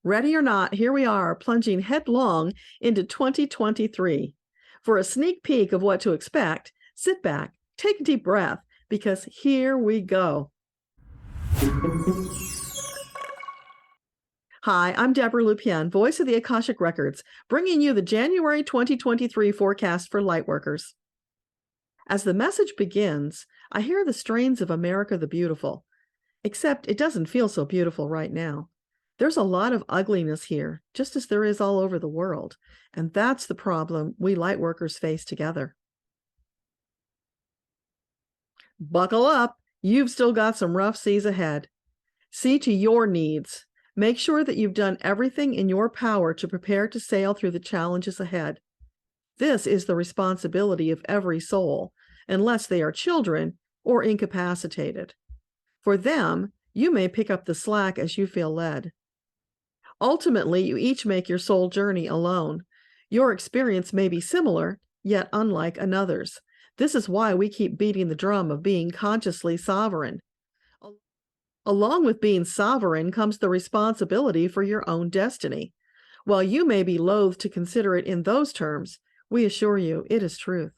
Ready or not, here we are, plunging headlong into 2023. For a sneak peek of what to expect, sit back, take a deep breath, because here we go. Hi, I'm Debbra Lupien, voice of the Akashic Records, bringing you the January 2023 forecast for Lightworkers. As the message begins, I hear the strains of America the Beautiful, except it doesn't feel so beautiful right now. There's a lot of ugliness here, just as there is all over the world, and that's the problem we Lightworkers face together. Buckle up, you've still got some rough seas ahead. See to your needs. Make sure that you've done everything in your power to prepare to sail through the challenges ahead. This is the responsibility of every soul, unless they are children or incapacitated. For them, you may pick up the slack as you feel led. Ultimately, you each make your soul journey alone. Your experience may be similar, yet unlike another's. This is why we keep beating the drum of being consciously sovereign. Along with being sovereign comes the responsibility for your own destiny. While you may be loath to consider it in those terms, we assure you it is truth.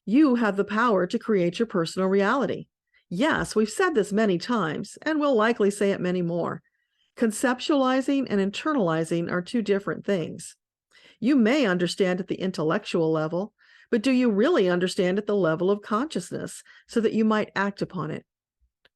You have the power to create your personal reality. Yes, we've said this many times, and we'll likely say it many more. Conceptualizing and internalizing are two different things. You may understand at the intellectual level, but do you really understand at the level of consciousness so that you might act upon it?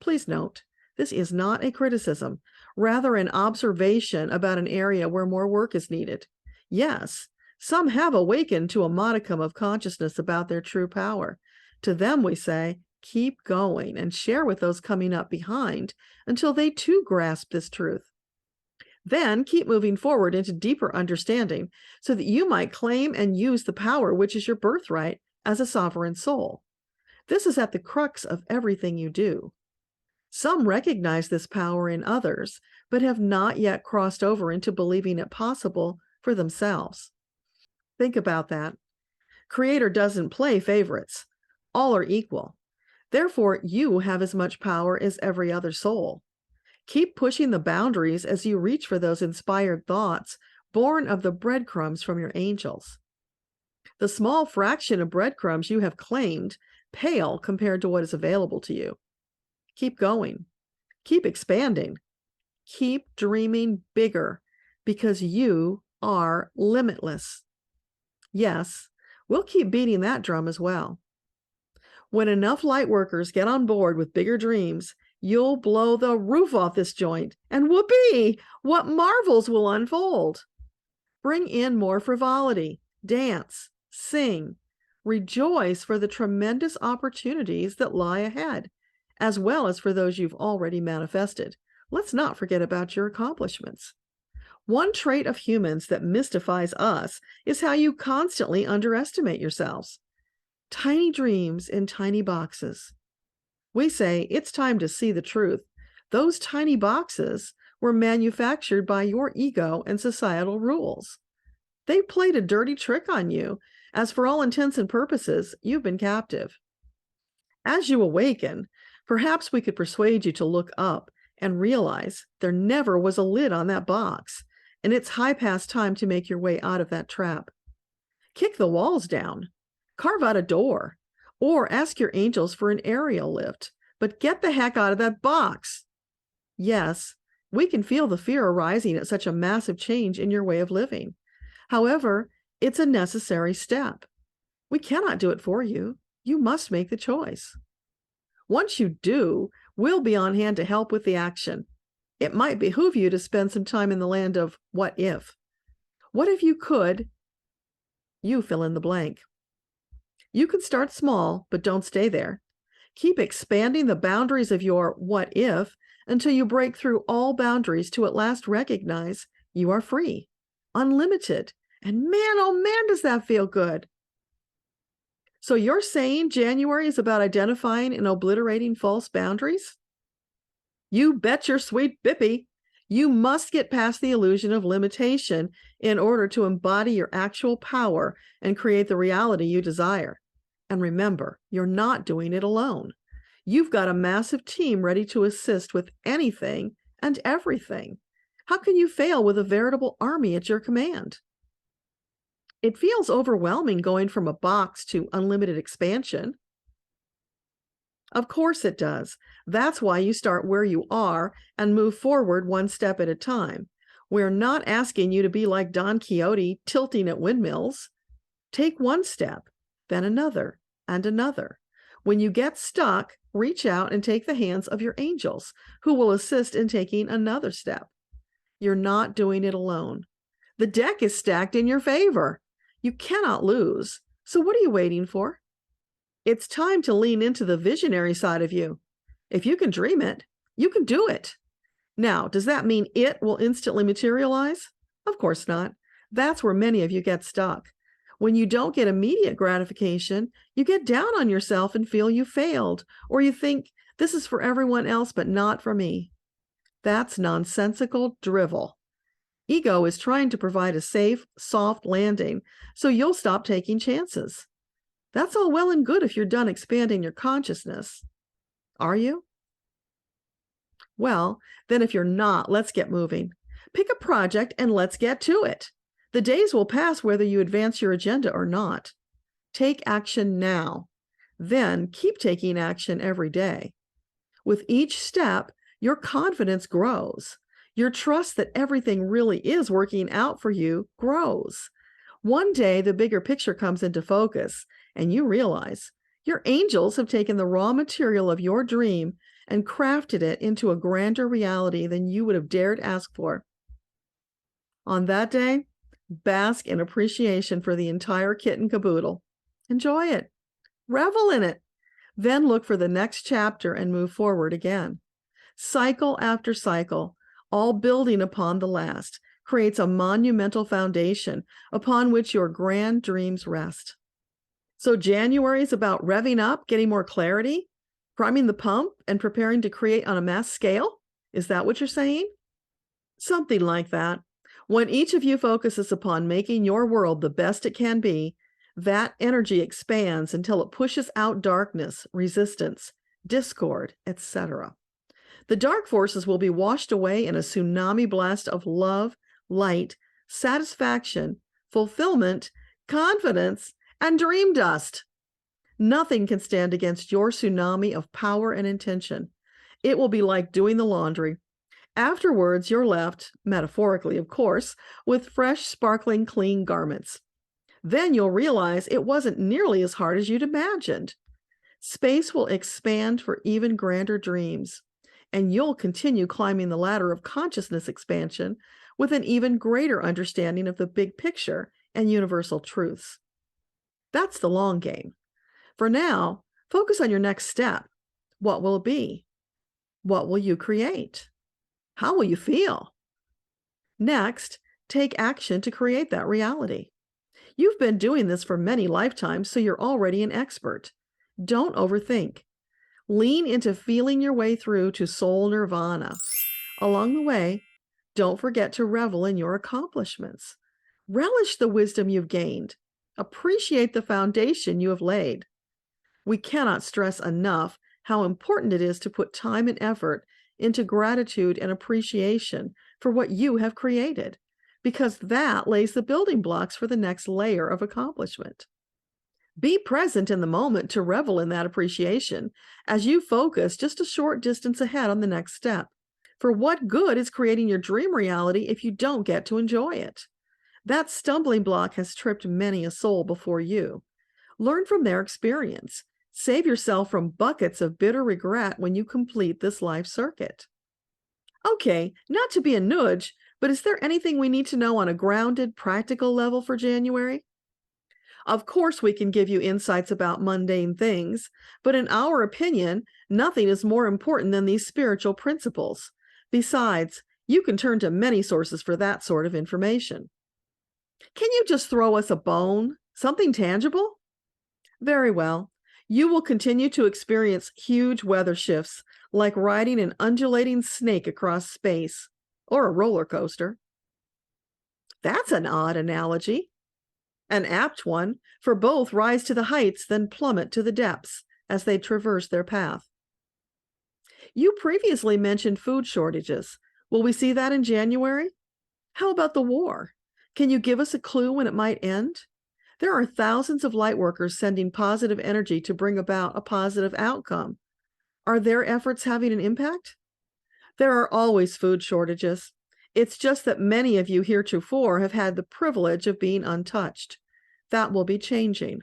Please note, this is not a criticism, rather an observation about an area where more work is needed. Yes, some have awakened to a modicum of consciousness about their true power. To them we say, keep going and share with those coming up behind until they too grasp this truth. Then keep moving forward into deeper understanding so that you might claim and use the power which is your birthright as a sovereign soul. This is at the crux of everything you do. Some recognize this power in others, but have not yet crossed over into believing it possible for themselves. Think about that. Creator doesn't play favorites. All are equal. Therefore, you have as much power as every other soul. Keep pushing the boundaries as you reach for those inspired thoughts born of the breadcrumbs from your angels. The small fraction of breadcrumbs you have claimed pale compared to what is available to you. Keep going. Keep expanding. Keep dreaming bigger because you are limitless. Yes, we'll keep beating that drum as well. When enough Lightworkers get on board with bigger dreams, you'll blow the roof off this joint, and whoopee, what marvels will unfold. Bring in more frivolity, dance, sing, rejoice for the tremendous opportunities that lie ahead, as well as for those you've already manifested. Let's not forget about your accomplishments. One trait of humans that mystifies us is how you constantly underestimate yourselves. Tiny dreams in tiny boxes. We say it's time to see the truth. Those tiny boxes were manufactured by your ego and societal rules. They played a dirty trick on you, as for all intents and purposes, you've been captive. As you awaken, perhaps we could persuade you to look up and realize there never was a lid on that box, and it's high past time to make your way out of that trap. Kick the walls down, carve out a door, or ask your angels for an aerial lift, but get the heck out of that box. Yes, we can feel the fear arising at such a massive change in your way of living. However, it's a necessary step. We cannot do it for you. You must make the choice. Once you do, we'll be on hand to help with the action. It might behoove you to spend some time in the land of what if. What if you could? You fill in the blank. You can start small, but don't stay there. Keep expanding the boundaries of your what if until you break through all boundaries to at last recognize you are free, unlimited, and man, oh man, does that feel good. So you're saying January is about identifying and obliterating false boundaries? You bet your sweet bippy. You must get past the illusion of limitation in order to embody your actual power and create the reality you desire. And remember, you're not doing it alone. You've got a massive team ready to assist with anything and everything. How can you fail with a veritable army at your command? It feels overwhelming going from a box to unlimited expansion. Of course it does. That's why you start where you are and move forward one step at a time. We're not asking you to be like Don Quixote tilting at windmills. Take one step, then another, and another. When you get stuck, reach out and take the hands of your angels, who will assist in taking another step. You're not doing it alone. The deck is stacked in your favor. You cannot lose. So what are you waiting for? It's time to lean into the visionary side of you. If you can dream it, you can do it. Now, does that mean it will instantly materialize? Of course not. That's where many of you get stuck. When you don't get immediate gratification, you get down on yourself and feel you failed, or you think, this is for everyone else but not for me. That's nonsensical drivel. Ego is trying to provide a safe, soft landing, so you'll stop taking chances. That's all well and good if you're done expanding your consciousness. Are you? Well, then if you're not, let's get moving. Pick a project and let's get to it. The days will pass whether you advance your agenda or not. Take action now. Then keep taking action every day. With each step, your confidence grows. Your trust that everything really is working out for you grows. One day, the bigger picture comes into focus, and you realize your angels have taken the raw material of your dream and crafted it into a grander reality than you would have dared ask for. On that day, bask in appreciation for the entire kit and caboodle. Enjoy it. Revel in it. Then look for the next chapter and move forward again. Cycle after cycle, all building upon the last, creates a monumental foundation upon which your grand dreams rest. So January is about revving up, getting more clarity, priming the pump, and preparing to create on a mass scale? Is that what you're saying? Something like that. When each of you focuses upon making your world the best it can be, that energy expands until it pushes out darkness, resistance, discord, etc. The dark forces will be washed away in a tsunami blast of love, light, satisfaction, fulfillment, confidence, and dream dust. Nothing can stand against your tsunami of power and intention. It will be like doing the laundry. Afterwards, you're left, metaphorically of course, with fresh, sparkling, clean garments. Then you'll realize it wasn't nearly as hard as you'd imagined. Space will expand for even grander dreams, and you'll continue climbing the ladder of consciousness expansion with an even greater understanding of the big picture and universal truths. That's the long game. For now, focus on your next step. What will it be? What will you create? How will you feel? Next, take action to create that reality. You've been doing this for many lifetimes, so you're already an expert. Don't overthink. Lean into feeling your way through to soul nirvana. Along the way, don't forget to revel in your accomplishments. Relish the wisdom you've gained. Appreciate the foundation you have laid. We cannot stress enough how important it is to put time and effort into gratitude and appreciation for what you have created, because that lays the building blocks for the next layer of accomplishment. Be present in the moment to revel in that appreciation as you focus just a short distance ahead on the next step. For what good is creating your dream reality if you don't get to enjoy it? That stumbling block has tripped many a soul before you. Learn from their experience. Save yourself from buckets of bitter regret when you complete this life circuit. Okay, not to be a nudge, but is there anything we need to know on a grounded, practical level for January? Of course, we can give you insights about mundane things, but in our opinion, nothing is more important than these spiritual principles. Besides, you can turn to many sources for that sort of information. Can you just throw us a bone? Something tangible? Very well. You will continue to experience huge weather shifts, like riding an undulating snake across space, or a roller coaster. That's an odd analogy. An apt one, for both rise to the heights, then plummet to the depths as they traverse their path. You previously mentioned food shortages. Will we see that in January? How about the war? Can you give us a clue when it might end? There are thousands of lightworkers sending positive energy to bring about a positive outcome. Are their efforts having an impact? There are always food shortages. It's just that many of you heretofore have had the privilege of being untouched. That will be changing.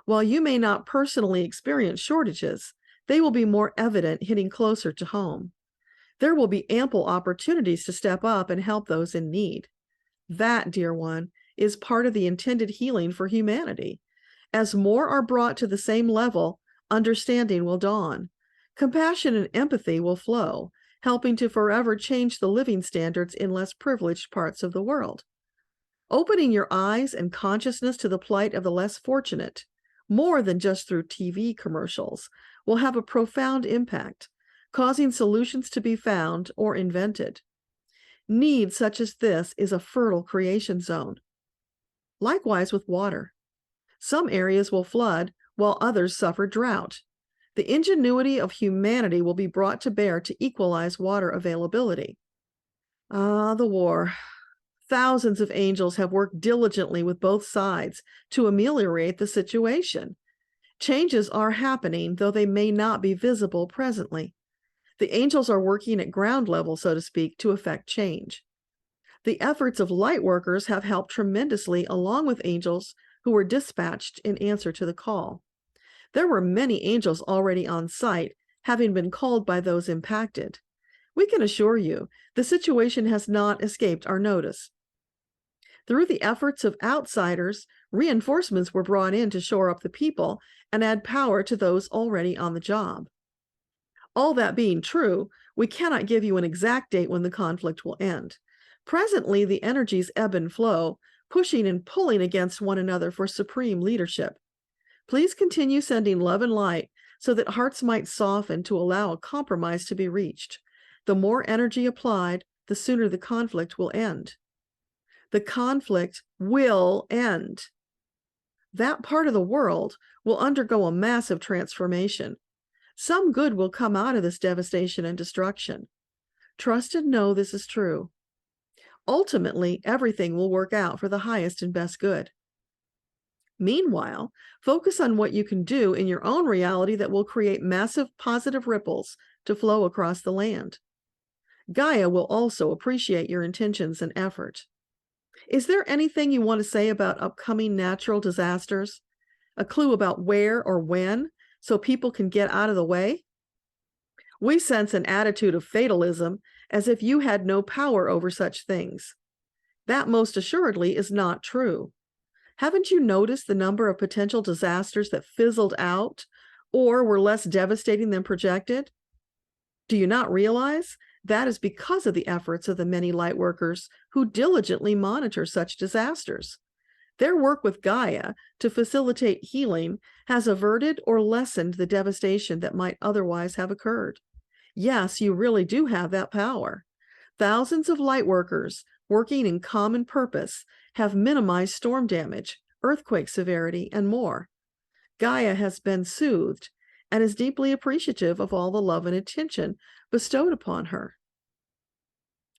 While you may not personally experience shortages, they will be more evident hitting closer to home. There will be ample opportunities to step up and help those in need. That, dear one, is part of the intended healing for humanity. As more are brought to the same level, understanding will dawn. Compassion and empathy will flow, helping to forever change the living standards in less privileged parts of the world. Opening your eyes and consciousness to the plight of the less fortunate, more than just through TV commercials, will have a profound impact, causing solutions to be found or invented. Need such as this is a fertile creation zone. Likewise with water. Some areas will flood while others suffer drought. The ingenuity of humanity will be brought to bear to equalize water availability. The war. Thousands of angels have worked diligently with both sides to ameliorate the situation. Changes are happening, though they may not be visible presently. The angels are working at ground level, so to speak, to effect change. The efforts of light workers have helped tremendously, along with angels who were dispatched in answer to the call. There were many angels already on site, having been called by those impacted. We can assure you, the situation has not escaped our notice. Through the efforts of outsiders, reinforcements were brought in to shore up the people and add power to those already on the job. All that being true, we cannot give you an exact date when the conflict will end. Presently, the energies ebb and flow, pushing and pulling against one another for supreme leadership. Please continue sending love and light so that hearts might soften to allow a compromise to be reached. The more energy applied, the sooner the conflict will end. The conflict will end. That part of the world will undergo a massive transformation. Some good will come out of this devastation and destruction. Trust and know this is true. Ultimately, everything will work out for the highest and best good. Meanwhile, focus on what you can do in your own reality that will create massive positive ripples to flow across the land. Gaia will also appreciate your intentions and effort. Is there anything you want to say about upcoming natural disasters? A clue about where or when, so people can get out of the way? We sense an attitude of fatalism, as if you had no power over such things. That most assuredly is not true. Haven't you noticed the number of potential disasters that fizzled out or were less devastating than projected? Do you not realize that is because of the efforts of the many light workers who diligently monitor such disasters? Their work with Gaia to facilitate healing has averted or lessened the devastation that might otherwise have occurred. Yes, you really do have that power. Thousands of light workers working in common purpose have minimized storm damage, earthquake severity, and more. Gaia has been soothed and is deeply appreciative of all the love and attention bestowed upon her.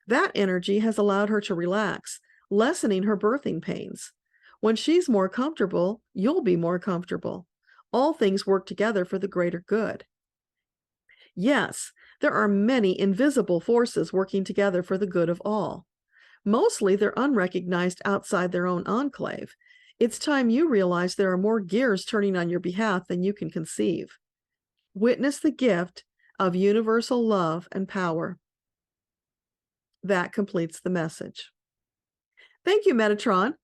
That energy has allowed her to relax, lessening her birthing pains. When she's more comfortable, you'll be more comfortable. All things work together for the greater good. Yes, there are many invisible forces working together for the good of all. Mostly they're unrecognized outside their own enclave. It's time you realize there are more gears turning on your behalf than you can conceive. Witness the gift of universal love and power. That completes the message. Thank you, Metatron.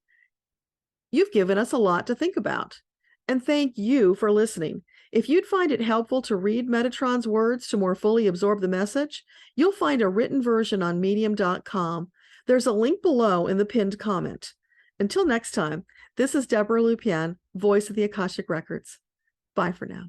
You've given us a lot to think about. And thank you for listening. If you'd find it helpful to read Metatron's words to more fully absorb the message, you'll find a written version on medium.com. There's a link below in the pinned comment. Until next time, this is Debbra Lupien, voice of the Akashic Records. Bye for now.